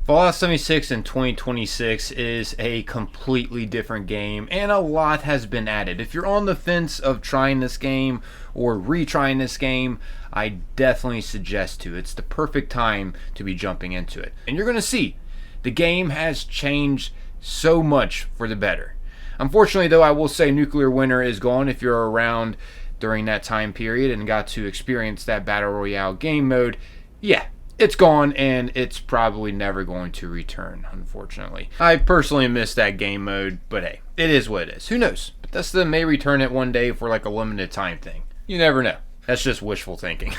Fallout 76 in 2026 is a completely different game, and a lot has been added. If you're on the fence of trying this game or retrying this game, I definitely suggest to. It's the perfect time to be jumping into it. And you're going to see, the game has changed so much for the better. Unfortunately, though, I will say Nuclear Winter is gone. If you're around during that time period and got to experience that Battle Royale game mode, yeah, it's gone, and it's probably never going to return, unfortunately. I personally miss that game mode, but hey, it is what it is. Who knows? Bethesda may return it one day for like a limited time thing. You never know. That's just wishful thinking.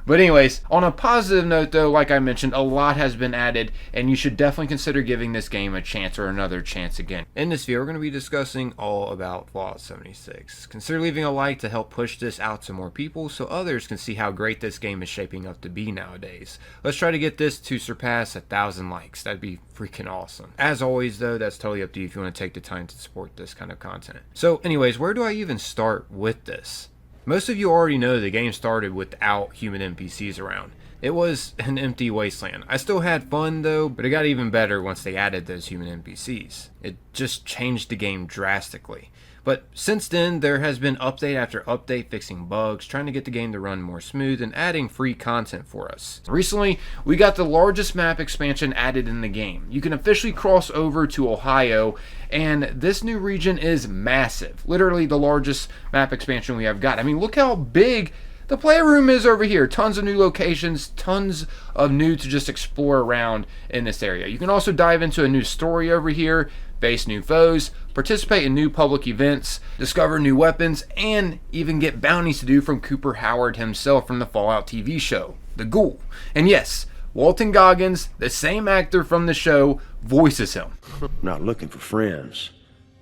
But anyways, on a positive note though, like I mentioned, a lot has been added, and you should definitely consider giving this game a chance or another chance again. In this video, we're going to be discussing all about Fallout 76. Consider leaving a like to help push this out to more people so others can see how great this game is shaping up to be nowadays. Let's try to get this to surpass 1,000 likes. That'd be freaking awesome. As always though, that's totally up to you if you want to take the time to support this kind of content. So anyways, where do I even start with this? Most of you already know the game started without human NPCs around. It was an empty wasteland. I still had fun though, but it got even better once they added those human NPCs. It just changed the game drastically. But since then, there has been update after update fixing bugs, trying to get the game to run more smooth, and adding free content for us. Recently, we got the largest map expansion added in the game. You can officially cross over to Ohio, and this new region is massive. Literally the largest map expansion we have got. I mean, look how big the playroom is over here. Tons of new locations, tons of new to just explore around in this area. You can also dive into a new story over here, face new foes, participate in new public events, discover new weapons, and even get bounties to do from Cooper Howard himself from the Fallout TV show, The Ghoul. And yes, Walton Goggins, the same actor from the show, voices him. Not looking for friends.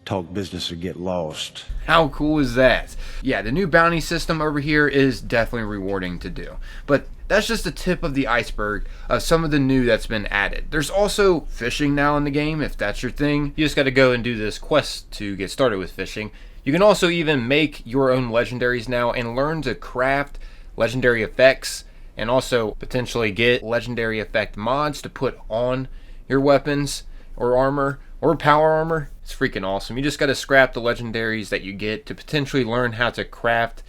Talk business or get lost. How cool is that? Yeah, the new bounty system over here is definitely rewarding to do. But that's just the tip of the iceberg of some of the new that's been added. There's also fishing now in the game, if that's your thing. You just got to go and do this quest to get started with fishing. You can also even make your own legendaries now and learn to craft legendary effects, and also potentially get legendary effect mods to put on your weapons or armor or power armor. It's freaking awesome. You just got to scrap the legendaries that you get to potentially learn how to craft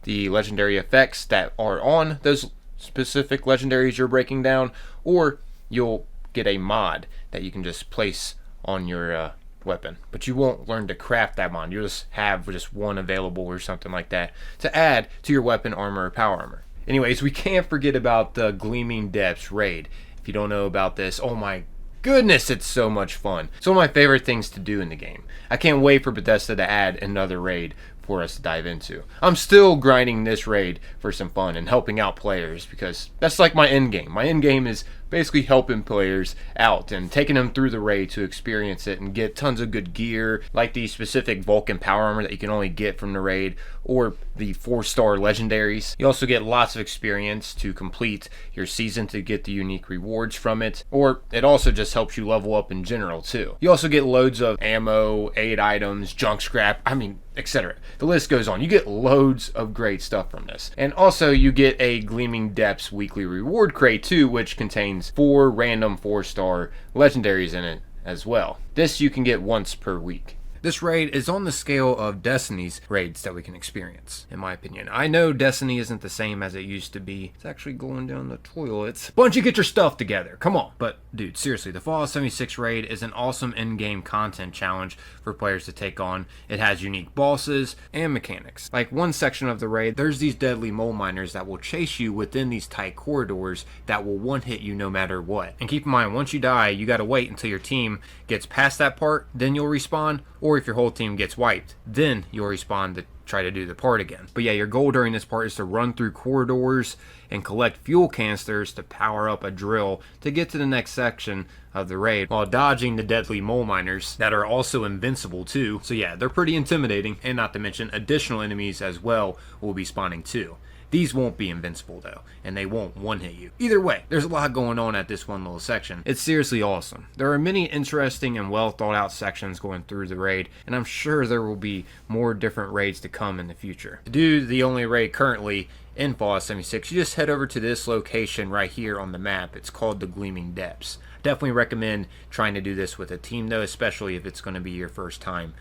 the legendary effects that are on those specific legendaries you're breaking down, or you'll get a mod that you can just place on your weapon. But you won't learn to craft that mod. You'll just have just one available or something like that to add to your weapon armor or power armor. Anyways, we can't forget about the Gleaming Depths raid. If you don't know about this, oh my goodness, it's so much fun. It's one of my favorite things to do in the game. I can't wait for Bethesda to add another raid for us to dive into. I'm still grinding this raid for some fun and helping out players, because that's like my end game. My end game is basically helping players out and taking them through the raid to experience it and get tons of good gear, like the specific Vulcan power armor that you can only get from the raid, or the 4-star legendaries. You also get lots of experience to complete your season to get the unique rewards from it, or it also just helps you level up in general too. You also get loads of ammo, aid items, junk scrap, etc. The list goes on. You get loads of great stuff from this. And also you get a Gleaming Depths weekly reward crate too, which contains 4 random 4-star legendaries in it as well. This you can get once per week. This raid is on the scale of Destiny's raids that we can experience, in my opinion. I know Destiny isn't the same as it used to be. It's actually going down the toilet. Why don't you get your stuff together? Come on. But dude, seriously, the Fallout 76 raid is an awesome in-game content challenge for players to take on. It has unique bosses and mechanics. Like one section of the raid, there's these deadly mole miners that will chase you within these tight corridors that will one-hit you no matter what. And keep in mind, once you die, you gotta wait until your team gets past that part, then you'll respawn, or if your whole team gets wiped, then you'll respawn to try to do the part again. But yeah, your goal during this part is to run through corridors and collect fuel canisters to power up a drill to get to the next section of the raid, while dodging the deadly mole miners that are also invincible too. So yeah, they're pretty intimidating, and not to mention additional enemies as well will be spawning too. These won't be invincible though, and they won't one-hit you. Either way, there's a lot going on at this one little section. It's seriously awesome. There are many interesting and well thought out sections going through the raid, and I'm sure there will be more different raids to come in the future. To do the only raid currently in Fallout 76, you just head over to this location right here on the map. It's called the Gleaming Depths. Definitely recommend trying to do this with a team though, especially if it's going to be your first time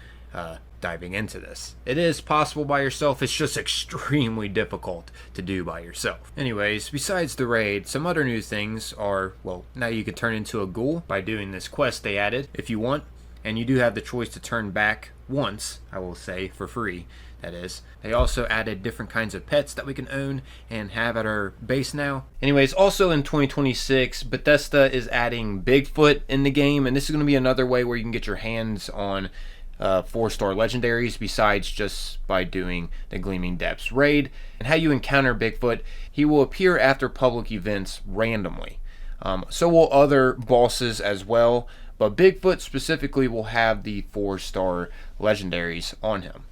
diving into this. It is possible by yourself, it's just extremely difficult to do by yourself. Anyways, besides the raid, some other new things are, well, now you can turn into a ghoul by doing this quest they added if you want, and you do have the choice to turn back once, I will say, for free. That is. They also added different kinds of pets that we can own and have at our base now. Anyways, also in 2026, Bethesda is adding Bigfoot in the game, and this is going to be another way where you can get your hands on 4-star legendaries besides just by doing the Gleaming Depths raid. And how you encounter Bigfoot, he will appear after public events randomly. So will other bosses as well, but Bigfoot specifically will have the 4-star legendaries on him.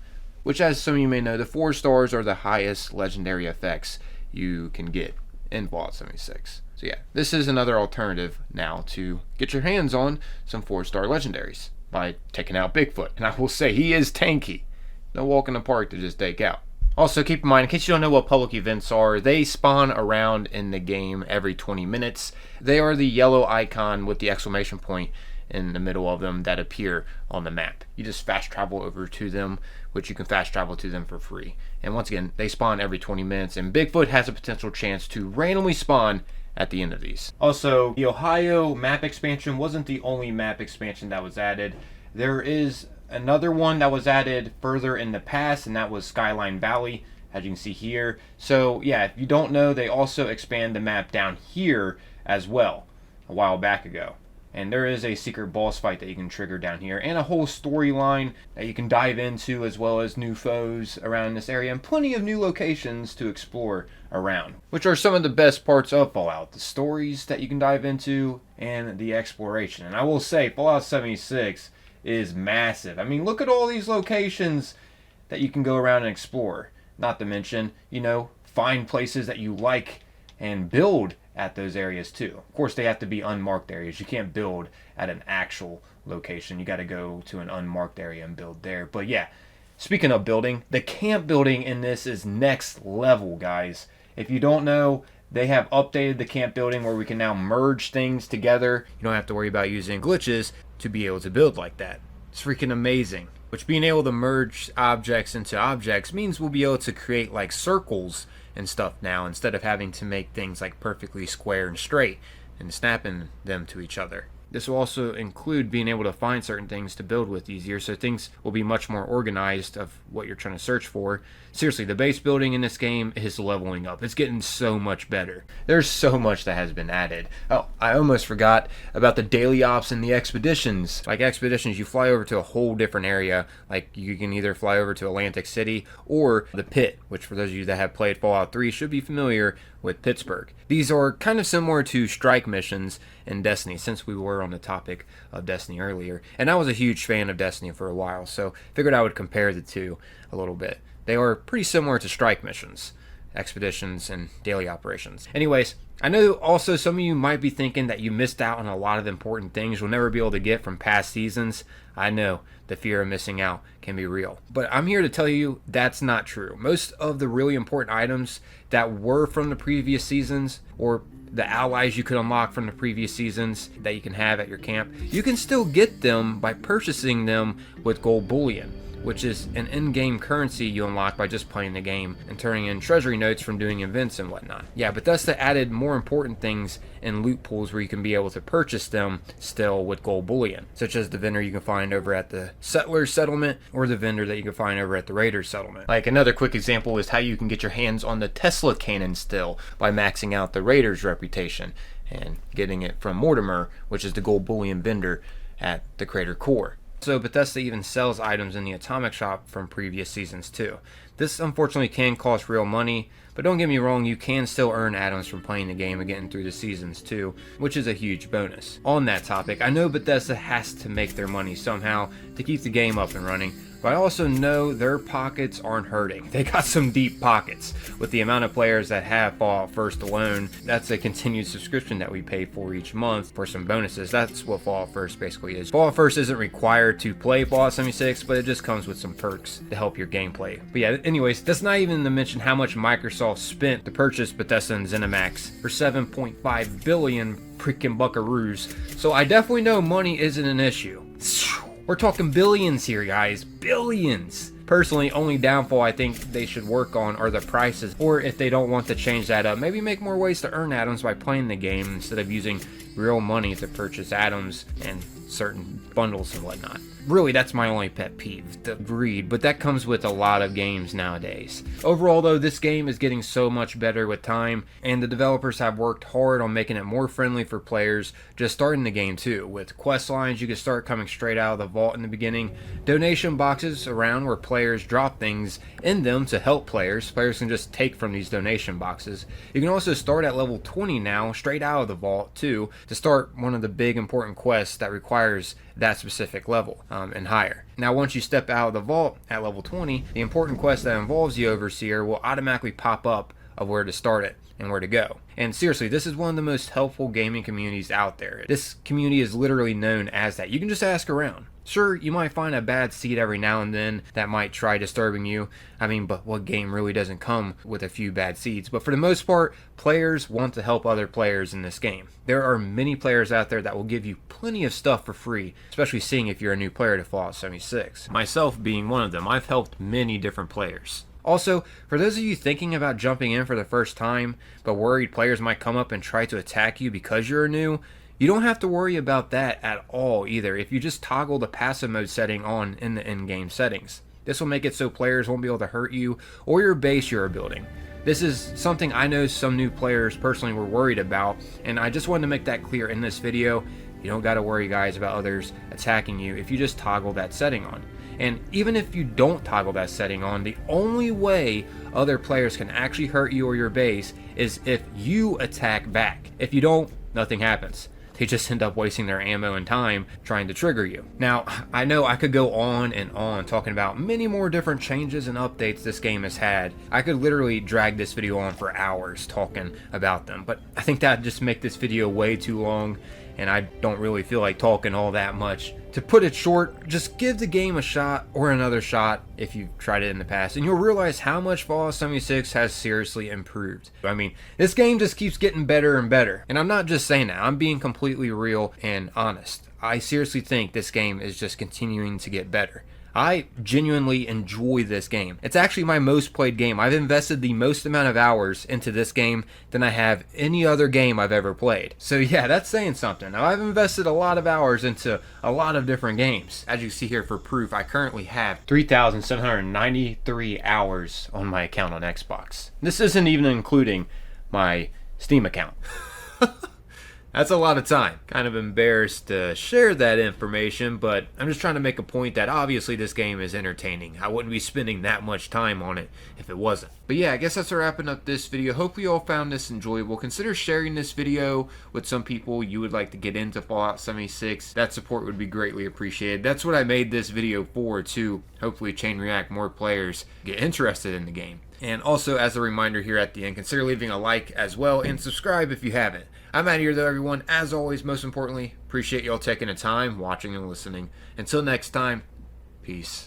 Which, as some of you may know, the 4 stars are the highest legendary effects you can get in Fallout 76. So yeah, this is another alternative now to get your hands on some 4-star legendaries by taking out Bigfoot. And I will say, he is tanky. No walk in the park to just take out. Also, keep in mind, in case you don't know what public events are, they spawn around in the game every 20 minutes. They are the yellow icon with the exclamation point in the middle of them that appear on the map. You just fast travel over to them, which you can fast travel to them for free. And once again, they spawn every 20 minutes, and Bigfoot has a potential chance to randomly spawn at the end of these. Also, the Ohio map expansion wasn't the only map expansion that was added. There is another one that was added further in the past, and that was Skyline Valley, as you can see here. So yeah, if you don't know, they also expand the map down here as well a while back ago. And there is a secret boss fight that you can trigger down here, and a whole storyline that you can dive into, as well as new foes around this area, and plenty of new locations to explore around, which are some of the best parts of Fallout: the stories that you can dive into and the exploration. And I will say, Fallout 76 is massive. I mean, look at all these locations that you can go around and explore. Not to mention, you know, find places that you like and build at those areas too. Of course, they have to be unmarked areas. You can't build at an actual location. You got to go to an unmarked area and build there. But yeah, speaking of building, the camp building in this is next level, guys. If you don't know, they have updated the camp building where we can now merge things together. You don't have to worry about using glitches to be able to build like that. It's freaking amazing. Which, being able to merge objects into objects means we'll be able to create like circles and stuff now, instead of having to make things like perfectly square and straight and snapping them to each other. This will also include being able to find certain things to build with easier, so things will be much more organized of what you're trying to search for. Seriously, the base building in this game is leveling up. It's getting so much better. There's so much that has been added. Oh, I almost forgot about the daily ops and the expeditions. Like expeditions, you fly over to a whole different area. Like you can either fly over to Atlantic City or the Pit, which for those of you that have played Fallout 3 should be familiar with Pittsburgh. These are kind of similar to strike missions in Destiny, since we were on the topic of Destiny earlier. And I was a huge fan of Destiny for a while, so figured I would compare the two a little bit. They are pretty similar to strike missions, expeditions, and daily operations. Anyways, I know also some of you might be thinking that you missed out on a lot of important things you'll never be able to get from past seasons. I know the fear of missing out can be real, but I'm here to tell you that's not true. Most of the really important items that were from the previous seasons, or the allies you could unlock from the previous seasons that you can have at your camp, you can still get them by purchasing them with gold bullion, which is an in-game currency you unlock by just playing the game and turning in treasury notes from doing events and whatnot. Yeah, Bethesda added more important things in loot pools where you can be able to purchase them still with gold bullion, such as the vendor you can find over at the Settlers Settlement or the vendor that you can find over at the Raiders Settlement. Like another quick example is how you can get your hands on the Tesla cannon still by maxing out the Raiders reputation and getting it from Mortimer, which is the gold bullion vendor at the Crater Core. So Bethesda even sells items in the Atomic Shop from previous seasons too. This unfortunately can cost real money, but don't get me wrong, you can still earn items from playing the game and getting through the seasons too, which is a huge bonus. On that topic, I know Bethesda has to make their money somehow to keep the game up and running, but I also know their pockets aren't hurting. They got some deep pockets. With the amount of players that have Fallout First alone, that's a continued subscription that we pay for each month for some bonuses. That's what Fallout First basically is. Fallout First isn't required to play Fallout 76, but it just comes with some perks to help your gameplay. But yeah, But anyways, that's not even to mention how much Microsoft spent to purchase Bethesda and ZeniMax for 7.5 billion freaking buckaroos. So I definitely know money isn't an issue. We're talking billions here, guys. Billions. Personally, only downfall I think they should work on are the prices, or if they don't want to change that up, maybe make more ways to earn atoms by playing the game instead of using real money to purchase atoms and certain bundles and whatnot. Really, that's my only pet peeve, the greed, but that comes with a lot of games nowadays. Overall though, this game is getting so much better with time, and the developers have worked hard on making it more friendly for players just starting the game too. With quest lines you can start coming straight out of the vault in the beginning, donation boxes around where players drop things in them to help players. Players can just take from these donation boxes. You can also start at level 20 now, straight out of the vault too, to start one of the big important quests that requires that specific level and higher. Now once you step out of the vault at level 20, the important quest that involves the Overseer will automatically pop up of where to start it and where to go. And seriously, this is one of the most helpful gaming communities out there. This community is literally known as that. You can just ask around. Sure, you might find a bad seed every now and then that might try disturbing you. I mean, but what game really doesn't come with a few bad seeds? But for the most part, players want to help other players in this game. There are many players out there that will give you plenty of stuff for free, especially seeing if you're a new player to Fallout 76. Myself being one of them, I've helped many different players. Also, for those of you thinking about jumping in for the first time, but worried players might come up and try to attack you because you're new, you don't have to worry about that at all either if you just toggle the passive mode setting on in the in-game settings. This will make it so players won't be able to hurt you or your base you're building. This is something I know some new players personally were worried about, and I just wanted to make that clear in this video. You don't gotta worry, guys, about others attacking you if you just toggle that setting on. And even if you don't toggle that setting on, the only way other players can actually hurt you or your base is if you attack back. If you don't, nothing happens. They just end up wasting their ammo and time trying to trigger you. Now, I know I could go on and on talking about many more different changes and updates this game has had. I could literally drag this video on for hours talking about them, but I think that'd just make this video way too long, and I don't really feel like talking all that much. To put it short, just give the game a shot or another shot if you've tried it in the past, and you'll realize how much Fallout 76 has seriously improved. I mean, this game just keeps getting better and better, and I'm not just saying that, I'm being completely real and honest. I seriously think this game is just continuing to get better. I genuinely enjoy this game. It's actually my most played game. I've invested the most amount of hours into this game than I have any other game I've ever played. So yeah, that's saying something. Now I've invested a lot of hours into a lot of different games. As you see here for proof, I currently have 3,793 hours on my account on Xbox. This isn't even including my Steam account. That's a lot of time. Kind of embarrassed to share that information, but I'm just trying to make a point that obviously this game is entertaining. I wouldn't be spending that much time on it if it wasn't. But yeah, I guess that's wrapping up this video. Hopefully you all found this enjoyable. Consider sharing this video with some people you would like to get into Fallout 76. That support would be greatly appreciated. That's what I made this video for, to hopefully chain react more players get interested in the game. And also, as a reminder here at the end, consider leaving a like as well, and subscribe if you haven't. I'm out of here though, everyone. As always, most importantly, appreciate y'all taking the time, watching and listening. Until next time, peace.